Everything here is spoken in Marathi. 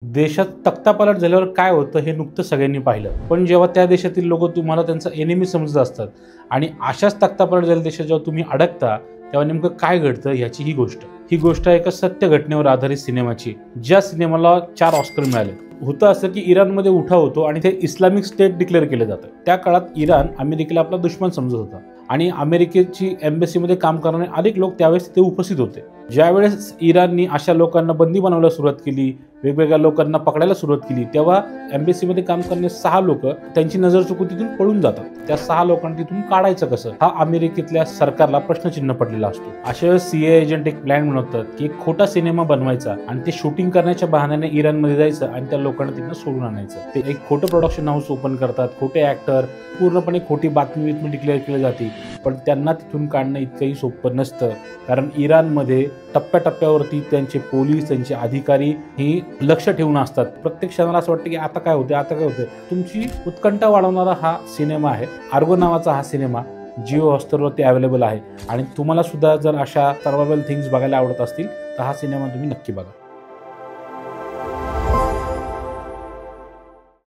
देशात तख्तापलट झाल्यावर काय होतं हे नुकतं सगळ्यांनी पाहिलं. पण जेव्हा त्या देशातील लोक तुम्हाला त्यांचा एनिमी समजत असतात आणि अशाच तख्तापलट झालेल्या देशात जेव्हा तुम्ही अडकता तेव्हा नेमकं काय घडतं ह्याची ही गोष्ट आहे एका सत्य घटनेवर आधारित सिनेमाची, ज्या सिनेमाला 4 ऑस्कर मिळाले. होतं असं की इराणमध्ये उठाव होतो आणि ते इस्लामिक स्टेट डिक्लेअर केलं जातं. त्या काळात इराण अमेरिकेला आपला दुश्मन समजत होता आणि अमेरिकेची एम्बेसीमध्ये काम करणारे अनेक लोक त्यावेळेस तिथे उपस्थित होते. ज्यावेळेस इराणनी अशा लोकांना बंदी बनवायला सुरुवात केली, वेगवेगळ्या लोकांना पकडायला सुरुवात केली, तेव्हा एम्बेसीमध्ये काम करणारे 6 लोक त्यांची नजर चुकून तिथून पळून जातात. त्या 6 लोकांना तिथून काढायचं कसं, हा अमेरिकेतल्या सरकारला प्रश्नचिन्ह पडलेला असतो. अशा वेळेस सीए एजंट एक प्लॅन बनवतात की एक खोटा सिनेमा बनवायचा आणि ते शूटिंग करण्याच्या बहाण्याने इराणमध्ये जायचं आणि त्या लोकांना तिथून सोडून आणायचं. ते एक खोटं प्रोडक्शन हाऊस ओपन करतात, खोटे ऍक्टर, पूर्णपणे खोटी बातमी डिक्लेअर केली जाते. पण त्यांना तिथून काढणं इतकंही सोपं नसतं, कारण इराणमध्ये टप्प्याटप्प्यावरती त्यांचे पोलीस, त्यांचे अधिकारी ही लक्ष ठेवून असतात. प्रत्येक क्षणाला असं वाटतं की आता काय होते. तुमची उत्कंठा वाढवणारा हा सिनेमा आहे. आर्गो नावाचा हा सिनेमा जिओ हॉटस्टारवरती अवेलेबल आहे आणि तुम्हाला सुद्धा जर अशा सर्वायवल थिंग्स बघायला आवडत असतील तर हा सिनेमा तुम्ही नक्की बघा.